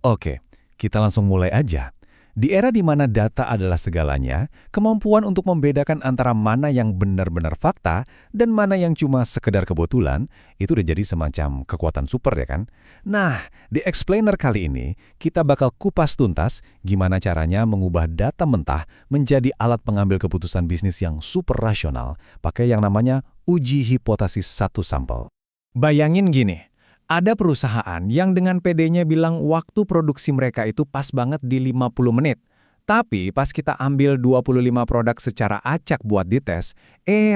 Oke, kita langsung mulai aja. Di era di mana data adalah segalanya, kemampuan untuk membedakan antara mana yang benar-benar fakta dan mana yang cuma sekedar kebetulan, itu udah jadi semacam kekuatan super ya kan? Nah, di Explainer kali ini, kita bakal kupas tuntas gimana caranya mengubah data mentah menjadi alat pengambil keputusan bisnis yang super rasional, pakai yang namanya uji hipotesis satu sampel. Bayangin gini. Ada perusahaan yang dengan PD-nya bilang waktu produksi mereka itu pas banget di 50 menit. Tapi pas kita ambil 25 produk secara acak buat dites,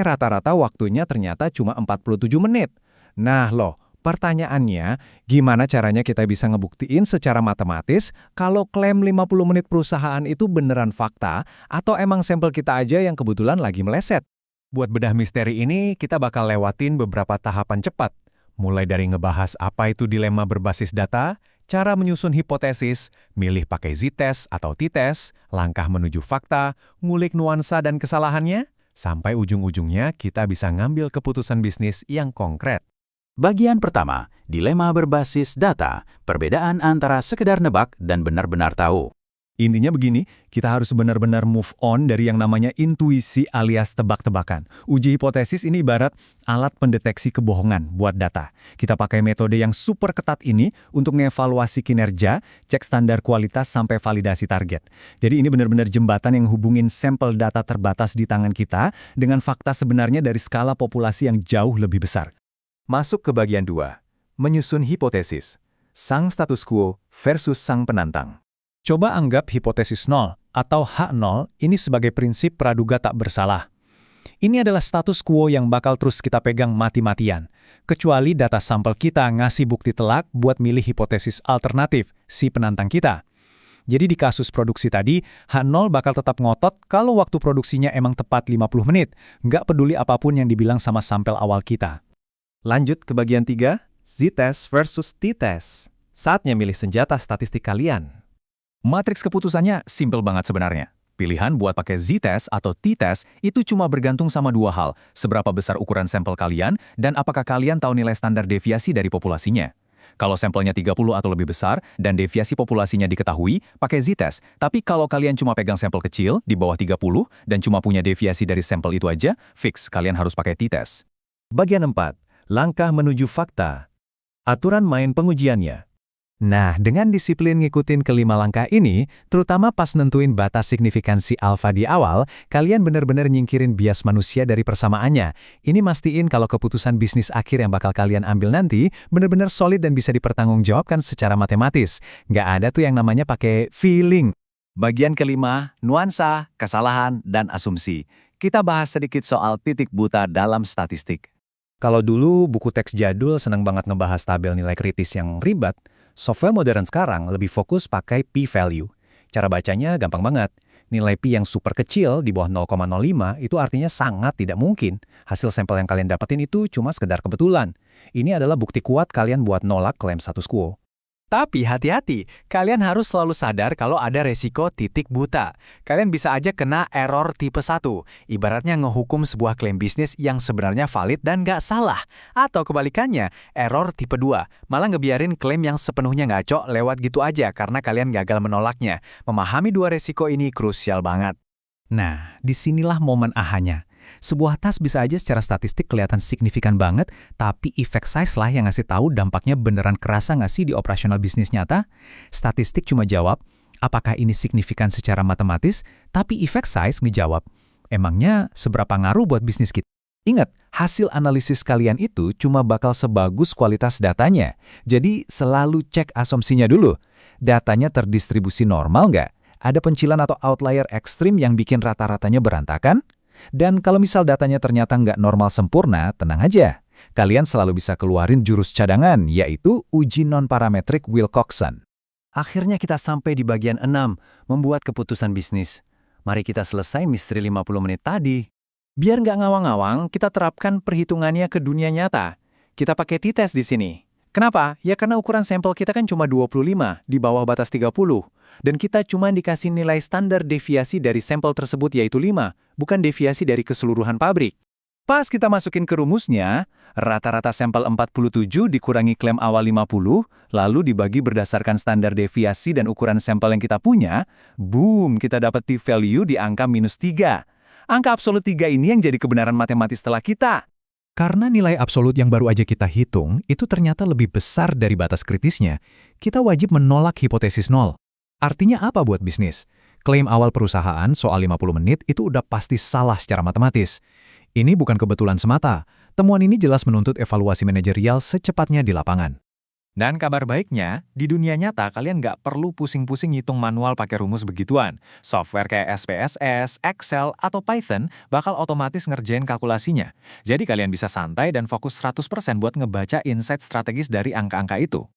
rata-rata waktunya ternyata cuma 47 menit. Nah loh, pertanyaannya, gimana caranya kita bisa ngebuktiin secara matematis kalau klaim 50 menit perusahaan itu beneran fakta atau emang sampel kita aja yang kebetulan lagi meleset? Buat bedah misteri ini, kita bakal lewatin beberapa tahapan cepat. Mulai dari ngebahas apa itu dilema berbasis data, cara menyusun hipotesis, milih pakai z-test atau t-test, langkah menuju fakta, ngulik nuansa dan kesalahannya, sampai ujung-ujungnya kita bisa ngambil keputusan bisnis yang konkret. Bagian pertama, dilema berbasis data, perbedaan antara sekedar nebak dan benar-benar tahu. Intinya begini, kita harus benar-benar move on dari yang namanya intuisi alias tebak-tebakan. Uji hipotesis ini ibarat alat pendeteksi kebohongan buat data. Kita pakai metode yang super ketat ini untuk ngevaluasi kinerja, cek standar kualitas sampai validasi target. Jadi ini benar-benar jembatan yang hubungin sampel data terbatas di tangan kita dengan fakta sebenarnya dari skala populasi yang jauh lebih besar. Masuk ke bagian 2, menyusun hipotesis. Sang status quo versus sang penantang. Coba anggap hipotesis 0 atau H0 ini sebagai prinsip praduga tak bersalah. Ini adalah status quo yang bakal terus kita pegang mati-matian, kecuali data sampel kita ngasih bukti telak buat milih hipotesis alternatif si penantang kita. Jadi di kasus produksi tadi, H0 bakal tetap ngotot kalau waktu produksinya emang tepat 50 menit, nggak peduli apapun yang dibilang sama sampel awal kita. Lanjut ke bagian 3, z-test versus t-test. Saatnya milih senjata statistik kalian. Matriks keputusannya simpel banget sebenarnya. Pilihan buat pakai z-test atau t-test itu cuma bergantung sama dua hal, seberapa besar ukuran sampel kalian dan apakah kalian tahu nilai standar deviasi dari populasinya. Kalau sampelnya 30 atau lebih besar dan deviasi populasinya diketahui, pakai z-test. Tapi kalau kalian cuma pegang sampel kecil di bawah 30 dan cuma punya deviasi dari sampel itu aja, fix kalian harus pakai t-test. Bagian 4, langkah menuju fakta. Aturan main pengujiannya. Nah, dengan disiplin ngikutin kelima langkah ini, terutama pas nentuin batas signifikansi alfa di awal, kalian benar-benar nyingkirin bias manusia dari persamaannya. Ini mastiin kalau keputusan bisnis akhir yang bakal kalian ambil nanti benar-benar solid dan bisa dipertanggungjawabkan secara matematis. Nggak ada tuh yang namanya pakai feeling. Bagian kelima, nuansa, kesalahan, dan asumsi. Kita bahas sedikit soal titik buta dalam statistik. Kalau dulu buku teks jadul senang banget ngebahas tabel nilai kritis yang ribet, software modern sekarang lebih fokus pakai p-value. Cara bacanya gampang banget. Nilai p yang super kecil di bawah 0,05 itu artinya sangat tidak mungkin. Hasil sampel yang kalian dapetin itu cuma sekedar kebetulan. Ini adalah bukti kuat kalian buat nolak klaim status quo. Tapi hati-hati, kalian harus selalu sadar kalau ada resiko titik buta. Kalian bisa aja kena error tipe 1, ibaratnya ngehukum sebuah klaim bisnis yang sebenarnya valid dan nggak salah. Atau kebalikannya, error tipe 2, malah ngebiarin klaim yang sepenuhnya ngaco lewat gitu aja karena kalian gagal menolaknya. Memahami dua resiko ini krusial banget. Nah, disinilah momen ahanya. Sebuah tas bisa aja secara statistik kelihatan signifikan banget, tapi effect size lah yang ngasih tahu dampaknya beneran kerasa nggak sih di operasional bisnis nyata? Statistik cuma jawab, apakah ini signifikan secara matematis, tapi effect size ngejawab, emangnya seberapa ngaruh buat bisnis kita? Ingat, hasil analisis kalian itu cuma bakal sebagus kualitas datanya. Jadi selalu cek asumsinya dulu. Datanya terdistribusi normal nggak? Ada pencilan atau outlier ekstrim yang bikin rata-ratanya berantakan? Dan kalau misal datanya ternyata nggak normal sempurna, tenang aja. Kalian selalu bisa keluarin jurus cadangan, yaitu uji non-parametrik Wilcoxon. Akhirnya kita sampai di bagian 6, membuat keputusan bisnis. Mari kita selesai misteri 50 menit tadi. Biar nggak ngawang-ngawang, kita terapkan perhitungannya ke dunia nyata. Kita pakai t-test di sini. Kenapa? Ya karena ukuran sampel kita kan cuma 25, di bawah batas 30. Dan kita cuma dikasih nilai standar deviasi dari sampel tersebut yaitu 5, bukan deviasi dari keseluruhan pabrik. Pas kita masukin ke rumusnya, rata-rata sampel 47 dikurangi klaim awal 50, lalu dibagi berdasarkan standar deviasi dan ukuran sampel yang kita punya, boom, kita dapat t-value di angka -3. Angka absolut 3 ini yang jadi kebenaran matematis setelah kita. Karena nilai absolut yang baru aja kita hitung itu ternyata lebih besar dari batas kritisnya, kita wajib menolak hipotesis nol. Artinya apa buat bisnis? Klaim awal perusahaan soal 50 menit itu udah pasti salah secara matematis. Ini bukan kebetulan semata. Temuan ini jelas menuntut evaluasi manajerial secepatnya di lapangan. Dan kabar baiknya, di dunia nyata kalian nggak perlu pusing-pusing ngitung manual pakai rumus begituan. Software kayak SPSS, Excel, atau Python bakal otomatis ngerjain kalkulasinya. Jadi kalian bisa santai dan fokus 100% buat ngebaca insight strategis dari angka-angka itu.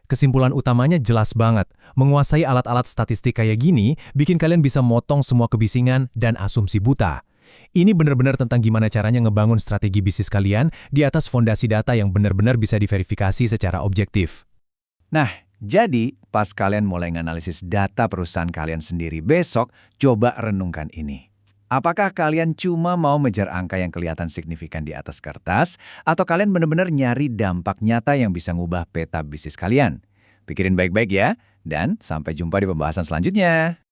Kesimpulan utamanya jelas banget. Menguasai alat-alat statistik kayak gini, bikin kalian bisa motong semua kebisingan dan asumsi buta. Ini benar-benar tentang gimana caranya ngebangun strategi bisnis kalian di atas fondasi data yang benar-benar bisa diverifikasi secara objektif. Nah, jadi pas kalian mulai nganalisis data perusahaan kalian sendiri besok, coba renungkan ini. Apakah kalian cuma mau ngejar angka yang kelihatan signifikan di atas kertas, atau kalian benar-benar nyari dampak nyata yang bisa ngubah peta bisnis kalian? Pikirin baik-baik ya, dan sampai jumpa di pembahasan selanjutnya.